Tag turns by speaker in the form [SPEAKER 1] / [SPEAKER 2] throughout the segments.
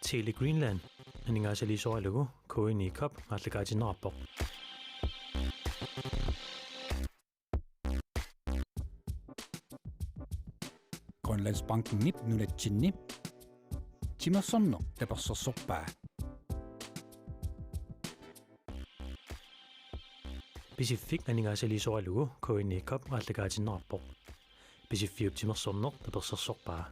[SPEAKER 1] Tele Greenland aningaasaliisuarilugu kuini kop maallakaatinnerarpoq
[SPEAKER 2] Grønlandsbanken nip nunatsinni timersorner tapersorsorpaa
[SPEAKER 1] Pacific aningaasaliisuarilugu kuini kop maallakaatinnerarpoq Pacific timersorner tapersorsorpaa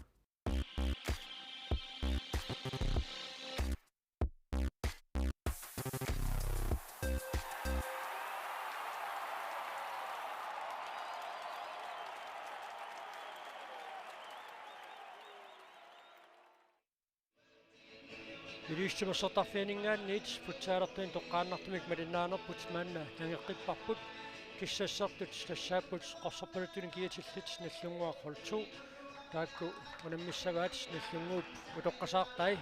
[SPEAKER 3] Илиустимассартарфианингаанниит путсаалертуин тоққааннартумик малиннааnerput маанна нангеққиппарпут киссассартут тассааппут qorsorpaluttunin kiatillит наллунгуаққулту таакку унаммиссагаат наллунгууп утоққасаартай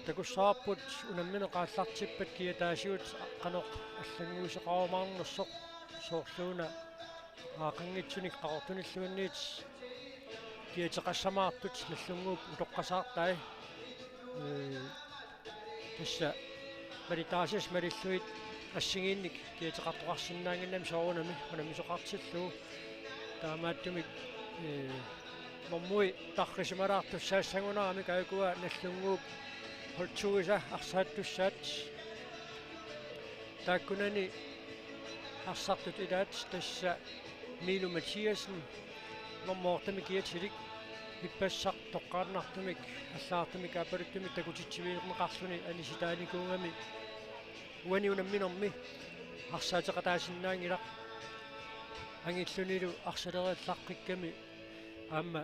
[SPEAKER 3] такуссаарпут унаммина қааллартиппат киатаасиут қанеқ аллангуисеқарумаарнерсоқ соорлууна аақангитсуник қақортуниллуанниит киатеқассамаартут наллунгууп утоққасаартай тасса маритаасис мариллуит ассигиинник киатеқартоқарсинаангиннам соорунами унамисоқартиллуу таамааттумик моммуи таррисималаартуссаассагунарами кайкуа наллунгууп холтуиса арсааттуссаат тааккунани арсартут илаат тасса Милу Матиасен моммоортами киатилик иппассақ тоққарнартумик аллаартумик апалуттуми такутитсивиернеқарлуни аниситааникуунгами уани унамминерми арсаатеқатаасиннаангилақ ангиллунилу арсалериаллаққикками аама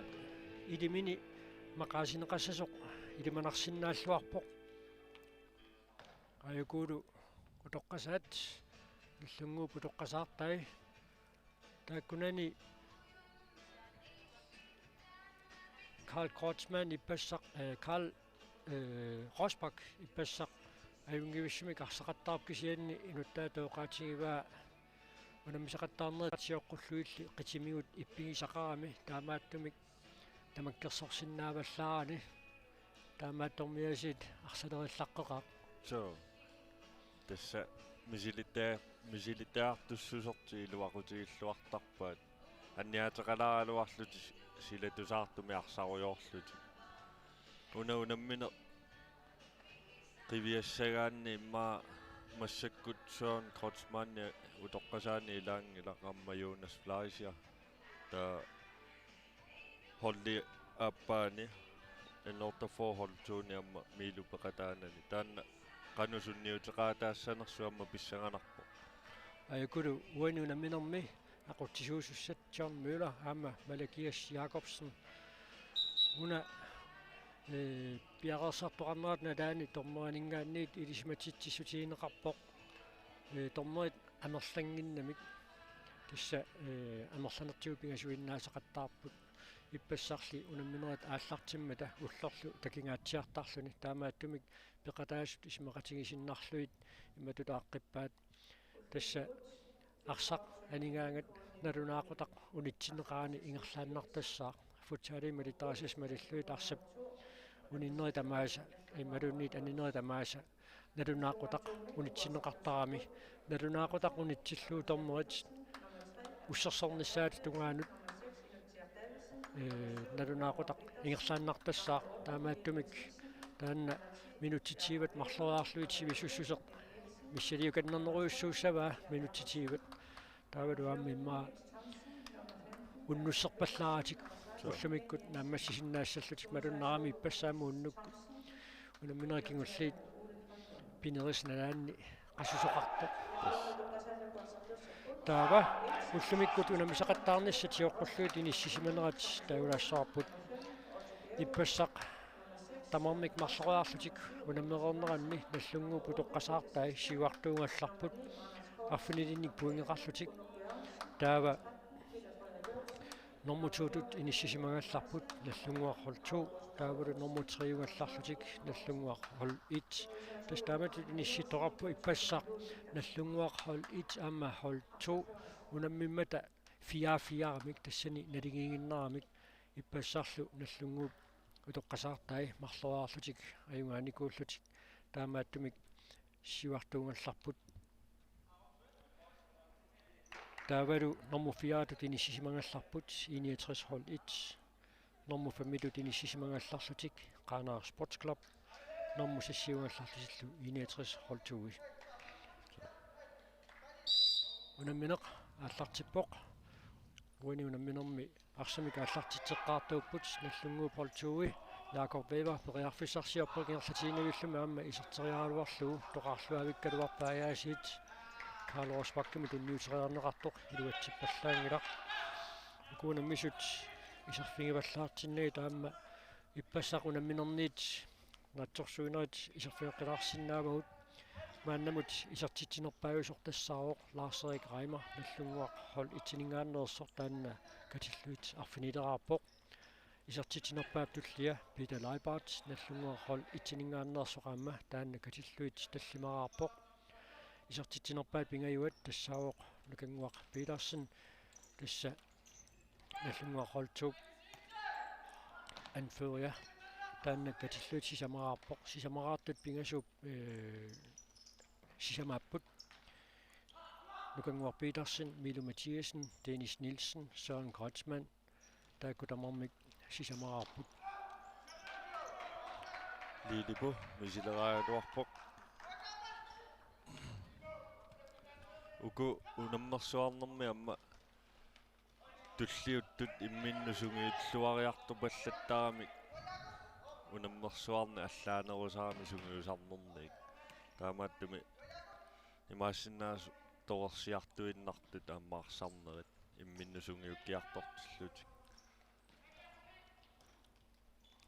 [SPEAKER 3] илимини мақаасинеқассасоқ илиманарсиннааллуарпоқ аюкуулу утоққасаат иллунгууп утоққасаартай тааккунани Karl Kreutzmann иппассақ Karl Rosbach иппассақ аюнгивиссимик арсақаттаарпкисианни инуттаатооқаатигиваа унаммисақаттаарнератсиоққуллуилли қитимигут иппигисақарами таамааттумик тамаккерсорсиннааваллаарани таамааттормиасит арсалериллаққеқаа
[SPEAKER 4] so тасса мисилитаартуссусорти илуақутигиллуартарпаат анниатеқалааралуарлути силатусаартуми арсаруйоорлути унаммина qivиассагаанни имма массаккут суун Крeutzmann утоққасаани илаангила qammayuunas Fleischer та холли аппаани энорторфорholtuuni амма милу пеқатаанани таанна qanusунниутеқаатаассанерсуамма писсаганарпо
[SPEAKER 3] аюкулу уани унамминерми aquttisuusussat John Møller aama Malakias Jacobsen una piaqersartoqarneratna taani tormeraningaanniit ilismatitsissutiineqarpoq tormerit anerlanginnamik tassa anerlanertigu pingasuinnaasaqattaarput иппассарли унамминерат ааллартиммата уллорлу такингааtsiartarluni таамааттумик пеқатаасут исмеқатигисиннарлуит иматутааққиппаат тасса арсақ анингаангат налунаақутақ унитсинеқаани ингерлааннартассаа футсаали малитаасис малиллуит арсап униннери тамааса ималунниит аниннери тамааса налунаақутақ унитсинеқартарами налунаақутақ унитсиллуу торнерит уссерсорнissaat тунгаанут налунаақутақ ингерлааннартассаа таамааттумик таанна минутитсиват марлериарлуит сивиссуссусеқ миссалиуканнернеруйуссууссаваа минутитсиват таавалуаммимма уннуссерпаллааратик уллумиккут нааммассисиннаассаллутик малуннарами иппассаама уннукку унамминерикингуллиит пинериснараанни qassusoqartu таава уллумиккут унамисақаттаарниссат сиоққуллуит иниссисиманерат таулаассаарпут иппассақ тамармик марлериарлутик унаммерернеранни наллунгуу путоққасаартай сиуартуунгалларпут арфунилинник пуингеқарлутик таава нормутуутут иниссисимагалларпут наллунгуаррулту таавалу нормутриугалларлутик наллунгуаррул ит тастааматут инисситторарпу иппассақ наллунгуаррул ит аама холту унаммиммата фиафиарамик тассани налигингиннарамик иппассарлу наллунгууп utoqqasaartai marluaarlutik ajungaanikuullutik taamaattumik siuartuungallarput taavalu nummer 4 tinissisimangallarput 61 hold 1 nummer 5 tinissisimangallarlutik Qaanaaq Sports Club nummer 6 61 hold 2 unammineq aallartippoq uani unamminermi arsamik aallartitseqqaartuupput nallunguup hold 2 Jakob Weber periarfissarsiorpuk ingerlatiingavillumi aamma iserteriaaluarlugu toqarluavikkaluarpaajaasiit Karl Rosbakkami tunniuteriarneqartoq iluatsippallaangilaq ukuunammisut isarfingivallaartinnagi taamma ippassaq unamminerniit natsorsuinerit isarfineqqilаарsinnaavagут maannamut isartitsinerpaajusortassaaroq Lars-Erik Reimer nallunguaq hol itiningaannersor taanna katilluit arfinileraarpoq isartitsinerpaaptullia Peter Leibart nallunguaq hol itiningaannersoqaamma taanna katilluit tallimaraarpoq isartitsinerpaat pingajuat tassaaroq nukanguaq Petersen tassa nallunguaq hol 2 anfører taanna katilluit sisamaraarpoq sisamaraartut pingasup sisamapput nukanguaq Petersen Milo Mathiasen Dennis Nielsen Søren Kreutzmann taakutamarmik sisamaraarput
[SPEAKER 4] Liilipu misileraajatuarpoq uku unammersuarnermi amma tulliuttut imminnusungiulluariartupallattarami unammersuarni allaanerusarami sungiusarnerniik taamaattumi imaassinnaasu toqersiartuinnartut aammaarсарнерит imminnusungiukkiartortillutik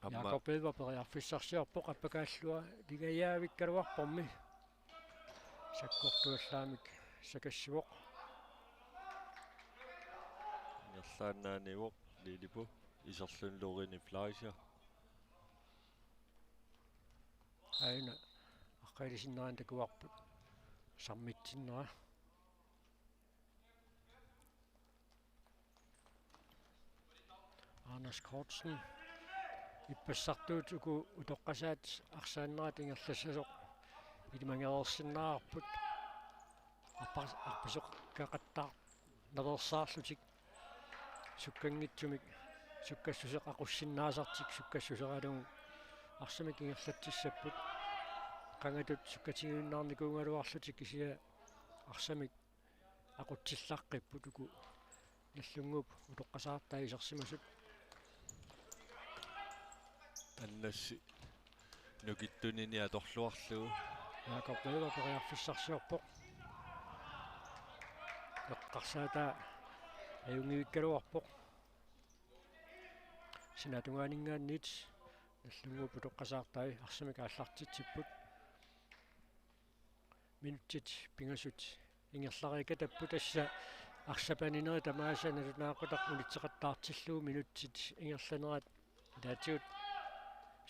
[SPEAKER 3] Jakob Weber periarfissarsiorpoq appakaallua ligajaavikkaluarpormi sakkortuallaamik sakassuoq
[SPEAKER 4] нерлаанаанивоқ лилипу исерлунлуурини флайсиа
[SPEAKER 3] aina аққалисиннеран такуарпут саммитсиннера Anders Kortsen иппассартуут уку утоққасаат арсааннерат ингерлассасоқ илимангерерсиннаарпут арпасоқ кақаттаа наверсаарлутик суккангитсумик суккассусеқ ақуссиннаасартик суккассусералугу арсамик ингерлатсиссаппут қангатут суккатигуиннаарникуунгалуарлутик кисия арсамик ақутсиллаққиппут уку наллунгууп утоққасаартаа исерсимасут
[SPEAKER 4] аннасси нукиттунини аторлуарлугу
[SPEAKER 3] Jakob Weber periarfissarsiorpoq эққарсаата аюнгивиккалуарпоқ синатунгаанингааниит наллунгууп утоққасаартаи арсамик ааллартитсиппут минуттит пингасут ингерларика таппу тасса арсапанинери тамааса налунаақутақ улитсеқаттаартиллуу минуттит ингерланерат таатиут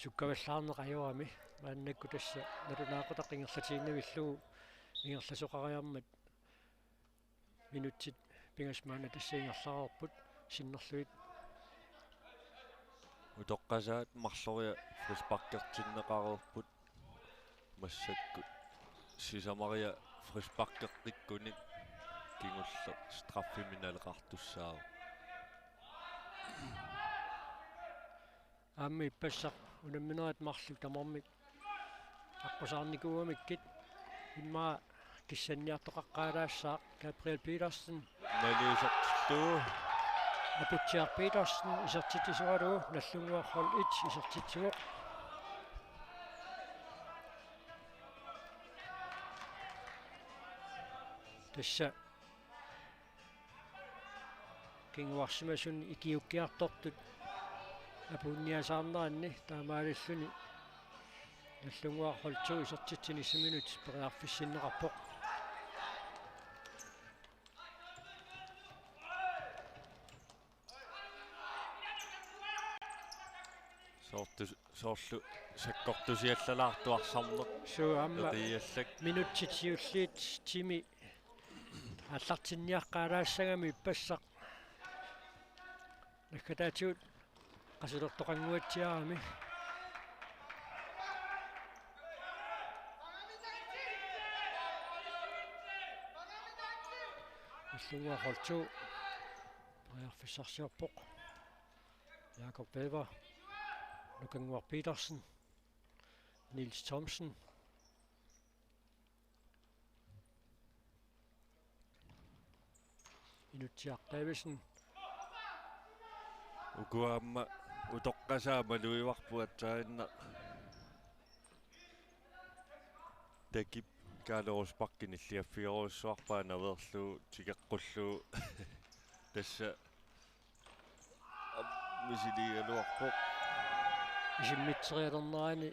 [SPEAKER 3] суккаваллаарнеқаjuami мааннакку тасса налунаақутақ ингерлатииннавиллугу ингерласоқариармат минуттит пингасмаана тасса ингерлаарерпут синнерлуит
[SPEAKER 4] утоққасаат марлориа фрисбаккертиннеқарерпут массакку сисамариа фрисбаккеққиккуник кингулле страффиминалеқартуссаава
[SPEAKER 3] аамми иппассақ унамминерат марлу тамармик аққусаарникууамиккит иммаа киссанниартоқаққаалаассаа Gabriel Petersen
[SPEAKER 4] налиисартиллуу
[SPEAKER 3] апутсиар Petersen исертитисуалуу наллунгуар хол 1 исертитсуоқ тасса кингуарсимасун икиуккиартортут апунниасаарнеранни таамаалиллуни наллунгуар хол 2 исертитсини 1 минут периарфиссиннеқарпоқ
[SPEAKER 4] соорлу саккортусиаллалаартуарсарнеқ
[SPEAKER 3] суамма
[SPEAKER 4] эқиаллак
[SPEAKER 3] минутситсиуллиит тими аллартинниаққалаассагами иппассақ наккатаатиут Qasilortoqanguatsiarami Иллунгуақорту Приарфиссарсиарпоқ Jakob Weber Lukanguar Petersen Niels Thomsen Inutsiaq Davidsen
[SPEAKER 4] Ukuamma utoqqasaama luivarpuatsainna takip kaalorusparkin illiaffiorussuarpaa naverluu tikeqqullu tassa misilialuarpoq
[SPEAKER 3] Isimmitrialernerani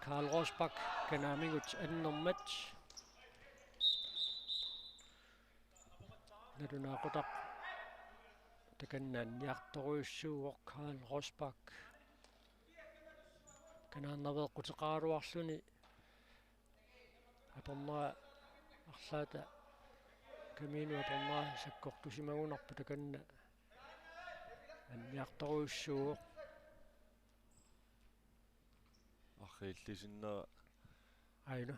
[SPEAKER 3] Karl Rosbach kanaamingut annermat nadunaaqutaq takannaanniartoruissuuq Karl Rosbach kanaannaveeqqutiqaaruarluni aperneraa арлаата камину апернера саккортусимагунарпу таканна анниарторуиссууоқ
[SPEAKER 4] аррииллисиннера
[SPEAKER 3] айна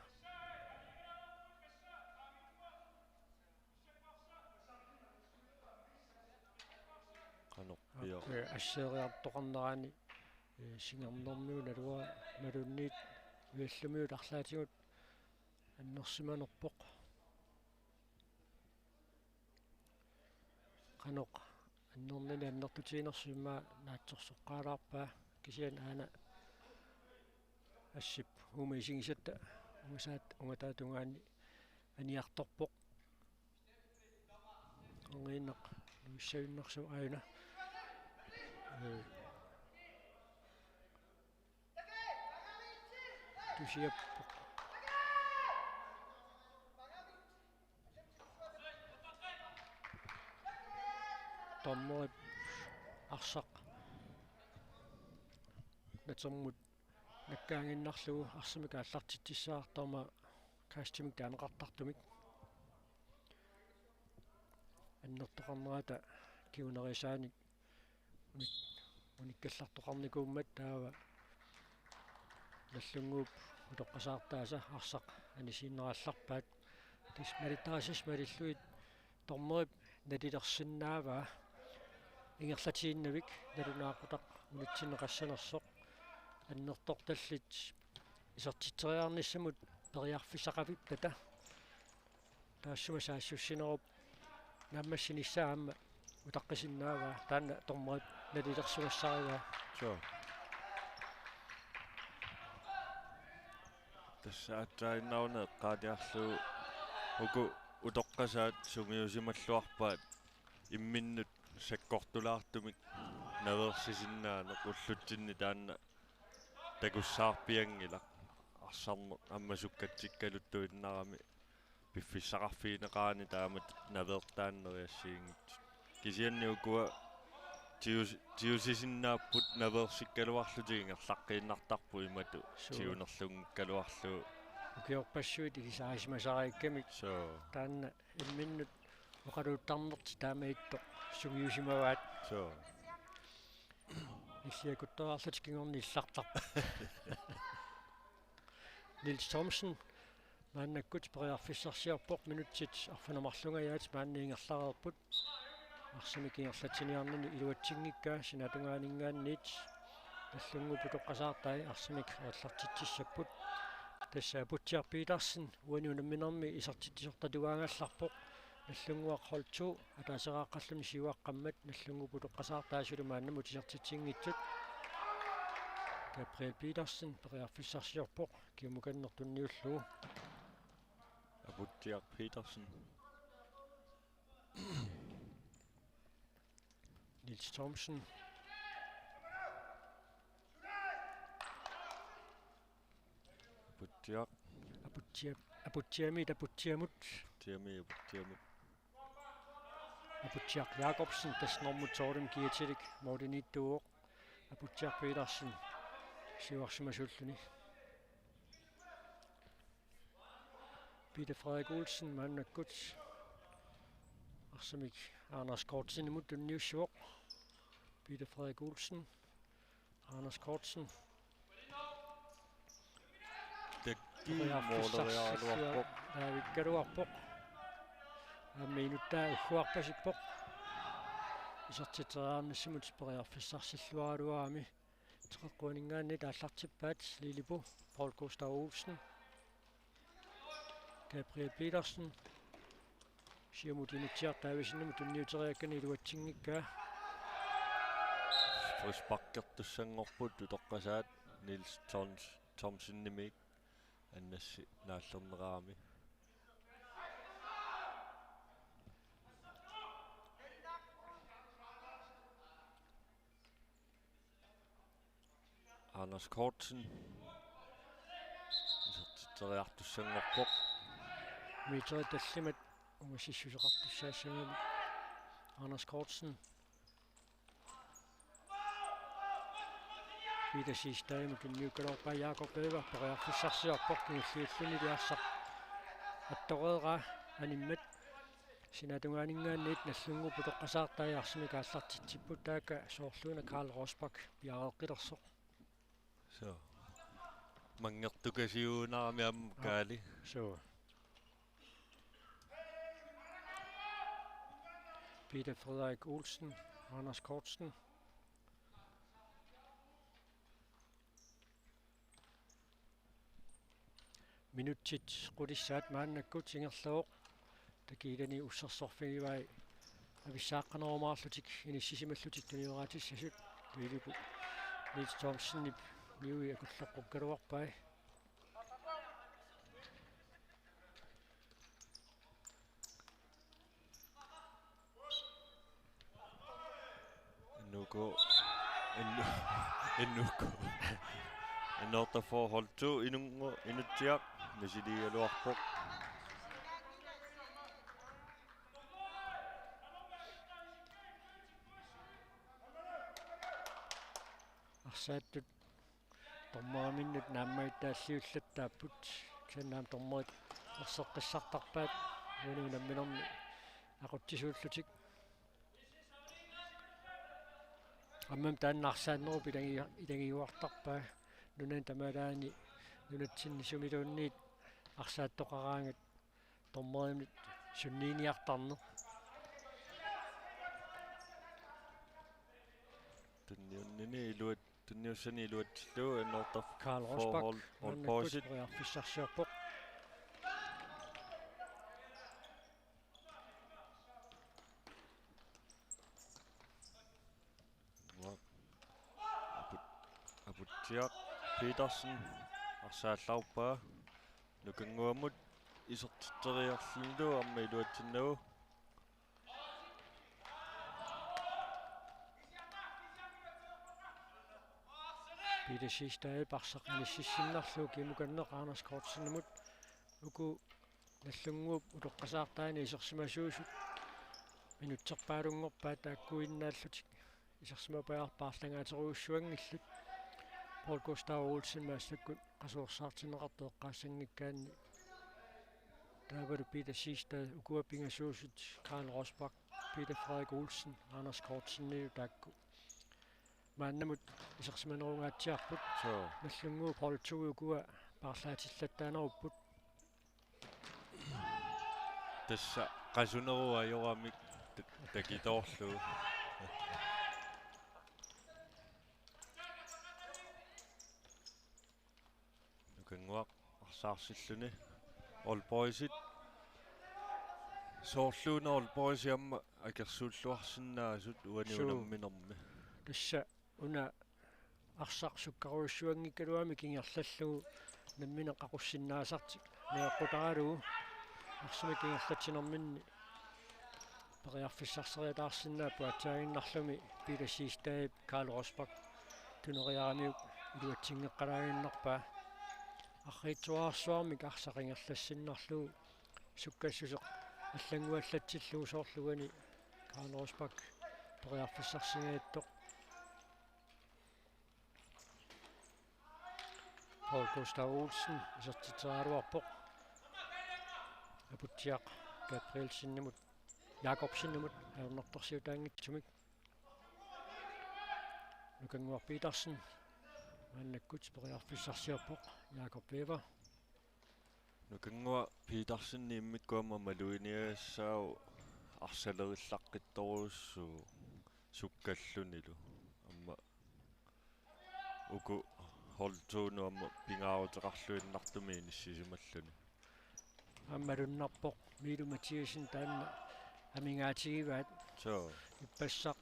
[SPEAKER 4] канорпио
[SPEAKER 3] ассеериартоқарнерани сингернэрмиу налуа налунниит уиллумиут арлаатигут аннерсиманерпоқ каноқ аннернани аннертутиинерсимаа наатсорсоққаалаарпаа кисиан аана ассип умисингисатта умисаат унгатаатунгаани аниарторпоқ онгинеқ нуиссаюннерсу аана тусиаппоқ томмоит арсақ натсэрмут наккаангиннарлугу арсимик ааллартитсissaartorma кастимик таанеқартартумик аннертоқарнерата киунерисааник униккаллартоқарникууммат таава наллунгууп утоққасаартааса арсақ анисииннераалларпаат тис малитаасис малиллуит тормоип налилерсиннааваа ингерлатииннавик налунаақутақ унитсинеқассанерсоқ аннерторталлит исертитсериарниссамут периарфисақавит тата таассума саассуссинеруп наммассиниссаама утаққисиннааваа таанна тормоип налилерсуассариваа
[SPEAKER 4] so тассаатсаиннаруне эққаатиарлуу уку утоққасаат сунгиусималлуарпаат имминнут саккортулаартумик наверсисиннаана уллутсинни таанна такуссаарпиангила арсарне аммасуккатсиккалуттуиннарами пиффиссақарфиинеқаани таамат навертааннериассиингит кисианниукуа тиусисиннааппут наверсиккалуарлутигингерлаққииннартарпу имату тиунерлунгкалуарлуу
[SPEAKER 3] укиорпассуит игисаасимасараиккамик
[SPEAKER 4] so
[SPEAKER 3] таанна имминнут оқалууттарнерти таамаитто сугиусимаваат
[SPEAKER 4] so
[SPEAKER 3] иллиакуттаарлат кингорни иллартарпа Niels Thomsen мааннаккут периарфиссарсиарпоқ минутсит арфанамарлунгаyaat маанниингерлареерпут арсимикингерлатсиниарнани илуатсингиккаа синатунгаанинггаанниит таллунгупу тоққасаартай арсимик ааллартитсиссаппут тасса Butcher Petersen уанунамминерми исертитсортатугаангалларпоқ наллунгуаққолту атаасерааққаллуни сиуаққаммат наллунгупу тоққасаартаасулу мааннаму тисертитсингитсут Gabriel Petersen периарфиссарсиарпоқ киумуканнертунниуллуу
[SPEAKER 4] Butcher Petersen
[SPEAKER 3] Niels Thomsen
[SPEAKER 4] Butcher
[SPEAKER 3] Abutiamit
[SPEAKER 4] Tiamut
[SPEAKER 3] Abutiak Jacobsen tasnormut soordum kiatilik Mordenittuoq Butcher Petersen siuarsimasulluni Peter Frederik Olsen mannakkut arsamik Anders Kortsinimut tunniussuoq Peter Frederik Olsen, Anders Kortsen.
[SPEAKER 4] Måleriaaluarpoq
[SPEAKER 3] David минутаа ухуарпасиппоq исертитераарнассимут периарфиссарсиллуалуаами теққуанингаанни тааллартиппаат Лилипу Paul Gustav Olsen Gabriel Petersen сиамутинитсиартаависиннаму тунниутериаккани илуатсингиккаа
[SPEAKER 4] фрисбаккертуссангорпут тутоққасаат Nils Thomsen-Nimik аннасси нааллернераами Anders Kortsen исертитериартуссангорпоқ
[SPEAKER 3] митер таллимат умасиссусеқартуссаассагами Anders Kortsen Peter Sistaimu tunniukkalorpaa Jakob Øver periarfissarsiarpoq kiullиуллуни лиарсақ аттореера аниммат синатунгаанингааниит наллунгупу тоққасаартаиарсими кааллартитсиппут таакка соорлуина Karl Rosbach пиареққилерсоқ
[SPEAKER 4] so мангертукасиуунаарами ам каали
[SPEAKER 3] so Peter Frederik Olsen Anders Kortsen minuttit qudissaat maannakgut singerluoq takiilani ussерсорфигивай ависсааққанерумаарлутик иниссисималлутик туниораатиссасут Лилипу Nils Thomsen niui акуллаққуккалуарпай
[SPEAKER 4] Ennuko Ennorta forhold 2 inutiaq misilialuarpoq
[SPEAKER 3] арсааттут тормааминнут нааммаиттааллиуллаттааппут саннаам тормоит ерсеққиссартарпаат унуунамминерми ақутсисууллутик аммам тааннаарсааннеру илангиуартарпаа нунан тамалаани нунатсинни сумилуунниит арсааттоқараангат тормоимнит суннииниартарнер
[SPEAKER 4] tunniunnini iluat tunniussani iluatsillu ennortaf
[SPEAKER 3] Karl Rosbach
[SPEAKER 4] holpoisit
[SPEAKER 3] periarfissarsiarpoq
[SPEAKER 4] aputiaq Petersen арсааллаарпаа нукангуамут исертиттериарллу амма илуатсиннагу
[SPEAKER 3] Peter Sistai парсақиниссиннарлуу кимуканнеқ Anders Kortsenмут уку наллунгууп улоққасаартаани исерсимасуусут минутсерпаалунгорпаа тааккуиннааллутик исерсимапаярпаарлангаатеруussуангиллут Paul Gustav Olsen maassakкут qasuorsaartinneqartueqqaassangikkaanni taavalu Peter Sistai ukuapingassuusut Karl Rosbach Peter Frederik Olsen Anders Kortsenniu taakku мааннамут исерсиманерунгаатсиарпут
[SPEAKER 4] so
[SPEAKER 3] наллунгуу пролтугуукуа парлаатиллаттаанеруппут
[SPEAKER 4] тасса qasunerua ajoramik takitorlu nukangua arsaarсиллуни all boysit soorluuna all boysiamma akersuulluarsinnaasut uaniunamminermi
[SPEAKER 3] тасса уна арсарсуккаруйссуангиккалуами кингерллаллугу наммина қақуссиннаасартик неэққутаралугу арсуми кингерлатсинерминни периарфиссарсериатаарсиннаа пуатсаагиннарлуми Peter Sistai Karl Rosbach тунериарамиук илуатсингеққалаагиннерпаа арриитсуаарсуармик арсақингерлассиннарлугу суккассусеқ аллангуаллатсиллугу соорлугани Karl Rosbach периарфиссарсигааттоқ Paul Gustav Olsen исертитераалуарпоқ апутсиақ Gabriel синнамут Jakob синнамут аернэрторсиутаангитсумик Nukangua Petersen. Mannakkut periarfissarsiarpoq Jakob Weber.
[SPEAKER 4] Nukangua Petersen nimmikkuama maluiniassau arsalerillaqqitorussu sukkallunilu amma uku holtuunu amma pingaaruteqarluinnartumi nissisimalluni
[SPEAKER 3] Ammalunnarpoq Milu Mathiasen taanna amingaatigivaat
[SPEAKER 4] so
[SPEAKER 3] ippassaq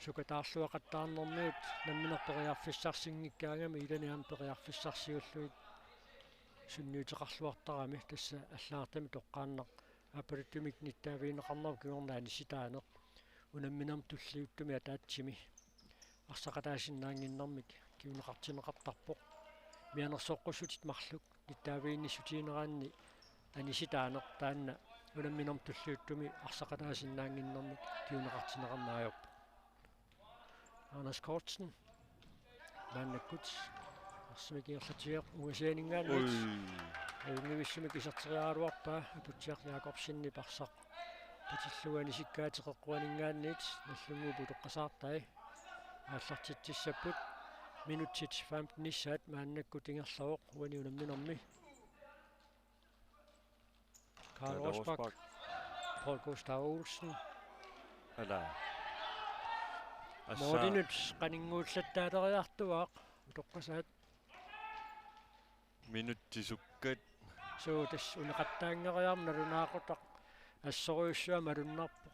[SPEAKER 3] sukataarluaqattaarnermiut namminerperiarfissarsinngikkaangami ilaniam periarfissarsiulluit sunniuteqarluartarami tassa аллаартами тоққааннақ апалуттумик ниттаавиинеқарнеру кигорнаани ситаанеқ унамминерм туллиуттуми атаатсими арсақатаасиннаангиннэрмик киунеқартинеқартарпоқ мианерсоққуссутит марлук ниттаавиинниссутиинераанни аниситаанеқ таанна унамминерм туллиуттуми арсақатаасиннаангиннэрмик киунеқартинеқарнаajorp Anders Kortsen маннаккут арсимикиерлатиеқ угасианингааннит унгивиссумик исертериааруарпаа апутсиақ Якобсинни парсақ патиллуани сиккаатеқэққуанингааннит наллунгуупу тоққасаартай ааллартитсиссаппут минутсит 15 ниссаат мааннаккут ингерлавоқ уани унамминерми Karl Rosbach Paul Gustav Olsen
[SPEAKER 4] ала
[SPEAKER 3] Мординут qaninguullаттаалериартуаақ тоққасаат
[SPEAKER 4] минуттисуккат
[SPEAKER 3] суу тас унеқаттаангериарна лунаақутақ ассориуссуа малуннарпо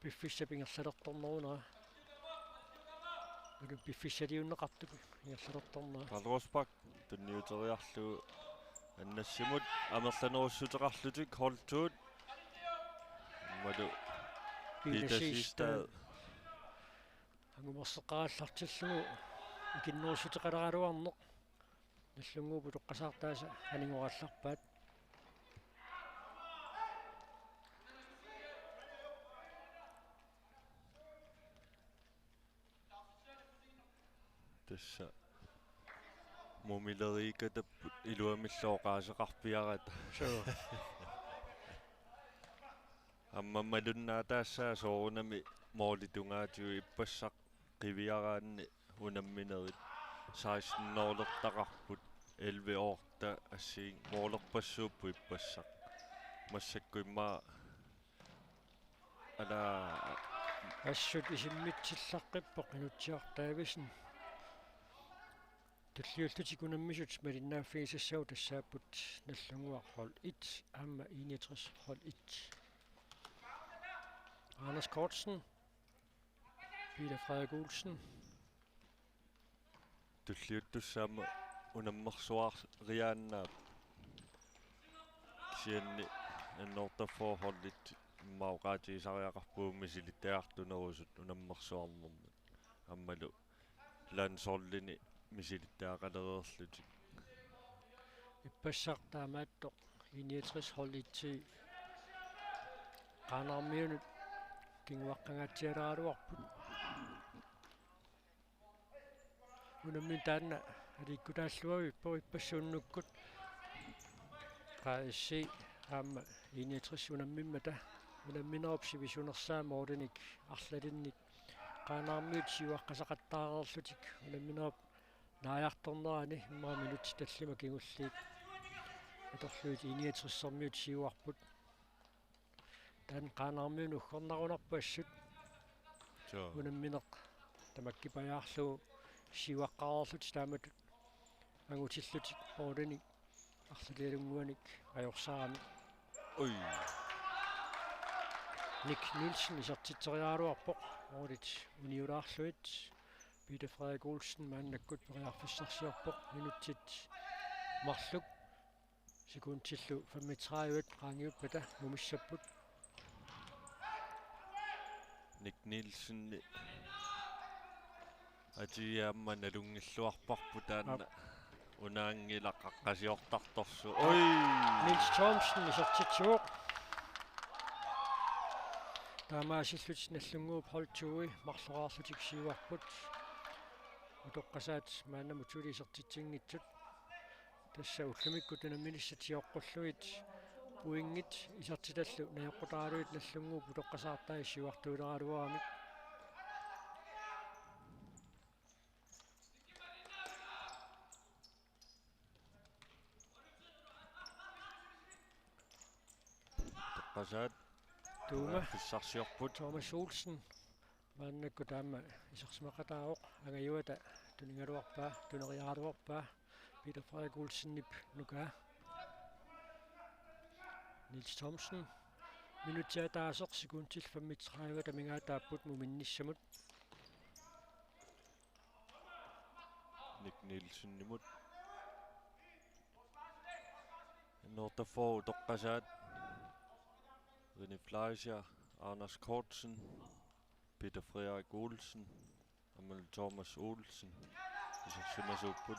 [SPEAKER 3] пиффисса пингерлалерторнерунера улу пиффиссалиуннеқартук ингерлалерторнера
[SPEAKER 4] Karl Rosbach tunniuteriarlu аннассимут амерланеруссутеқарлутик холтуут малу питасиста ангумерсеқааллартиллугу икиннерусутеқалераалуарнеқ наллунгуупу тоққасаартааса анингоралларпаат тасса мумилерикатаппут илуамиллооqaасеқарпиарат
[SPEAKER 3] соо
[SPEAKER 4] аммаммалуннаатаассаа соорунами моолитунгаатиу иппассақ қивиараанни унамминерит 16-ноолертақарпут 11 орта ассиин моолерпассууппу иппассақ массаккуиммаа ала
[SPEAKER 3] ассут исиммитсиллаққиппоқ инутсиартаависн Tulliullutik unammisut малиннааффигисассау тассааппут наллунгуар хол 1 аама 61 хол 1 Anders Kortsen Peter Frederik Olsen
[SPEAKER 4] tulliuttусsaама унаммерсуариааннаа кисианни аннортаффоо-холлит иммаоqaатигисариақарпуумми силиттаартунерусут унаммерсуарнэрмут аммалу лансорлини мисилиттаақалереерлутик
[SPEAKER 3] иппассартаамааттоқ 61 хол 1 qanarmiunut кингуаққангаатсиалааралуарпут унаммин таанна аликкутааллуави иппассууннуккут qaissi аама 61 унаммиммата унамминерупси висунерсаамоординик арлалинник qanarmiut сиуаққасақаттаарерлутик унамминеруп нааяарторнерани иммаа минут таллима кигуллиит аторлуит 61-сэрмиут сиуарпут тан qanarmiun уггорнарунарпассут унамминеқ тамаккипаяарлу сиуаққарерлут таамат агутиллутик оординик арлалиалунгуаник ajorsaarami
[SPEAKER 4] ой
[SPEAKER 3] Nick Nielsen isartitteriaaluarpoq orlit uniulaarluit Peter Frederik Olsen maannakkut periarfissarsiarpoq minutsit marluk sekundtillu 35 qaangiuppata mumissapput
[SPEAKER 4] Nick Nielsen атиаамма налунгиллуарпарпу таанна унаангилаққаққасиортарторсу ой
[SPEAKER 3] Nils Thomsen isartitsuoq таамаасиллут наллунгууп холтуи марлораарлутик сиуарпут утоққасаат маанаму тулисертитсингитсут тасса уллумикку танамминиссатиоққуллуит пуингит исартиталлу наёққутаалуит наллунгууп утоққасаартай сиуартуилералуарамик
[SPEAKER 4] toqqasaat
[SPEAKER 3] Tuuma
[SPEAKER 4] fissarsiorput
[SPEAKER 3] Thomas Olsen maannakku taama isarsimaqataaroq angayuata tuningaluarpaa tuneriaaruarpaa Peter Frederik Olsen-nip nukaa Nils Thomsen minutiataasoq sekuntil 35 tamingaataapput muminnissamut
[SPEAKER 4] Nick Nielsen nimut Nordafor toqqasaat René Fleischer Anders Kortsen Peter Frederik Olsen Amal Thomas Olsen isarsimasuupput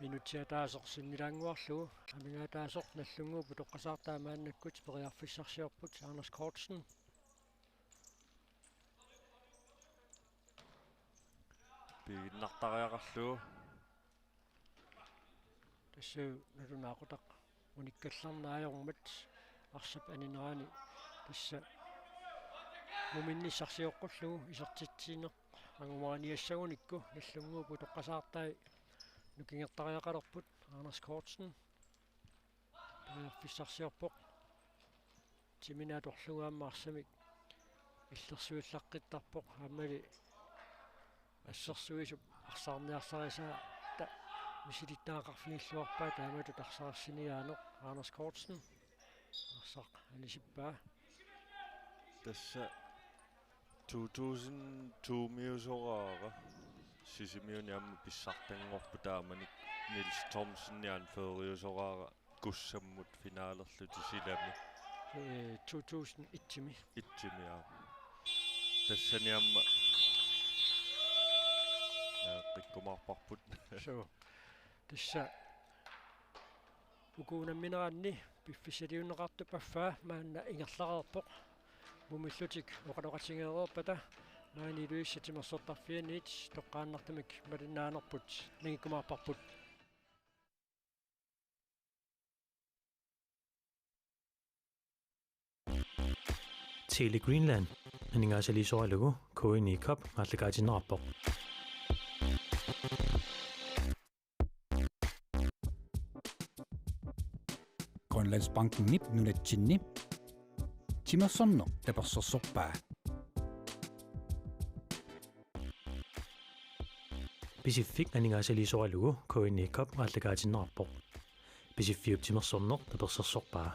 [SPEAKER 3] minutiataasoq sinnilaanguarlugu tamingaataasoq nallunguupu toqqasaartaa maannakkut periarfissarsiorput Anders Kortsen
[SPEAKER 4] piinnartariaqarlugu
[SPEAKER 3] тассуу налунаақутақ униккалларнаajormat арсап анинерани тасса муминниссарсиоққуллугу исертитсиинеқ ангуманиассагуникку наллунгуупу тоққасаартай нукингертариақалерпут Anders Kortsen периарфиссарсиорпоқ тиминаторлугааммаарсамик иллерсуиллаққиттарпоқ аамали ассерсуисуп арсаарниарсарисаа та мисилиттаақарфиниллуарпаа таамату тарсаарсиниаанеқ Anders Kortsen арсақ алисиппаа
[SPEAKER 4] Tässä 2002 miusoraara sisimiuniamma pissartangorpu taamanik Nils Thomsen anføriusoraara gussammut finaalerlu tisilami
[SPEAKER 3] 2001
[SPEAKER 4] itsimiaa tassaniamma qikkumarparput
[SPEAKER 3] so tassa uguunammineraanni piffisaliunneqartu paffaa maanna ingerlareerpoq mumillutik oqaloqatingeereerpata maani luissatimersortarfianiit toqqaannartamik malinaanerput ningikkumaarparput
[SPEAKER 1] Tele Greenland aningaasaliisoralugu KNI Cup maallakaatinnerarpoq
[SPEAKER 2] Grønlandsbanken nip nunatsinni timersorno tapersersorpaa
[SPEAKER 1] Pacific aningaasaliisoralugu KNI Cup maallakaatinnerarpoq Pacific timersornoq tapersersorpaa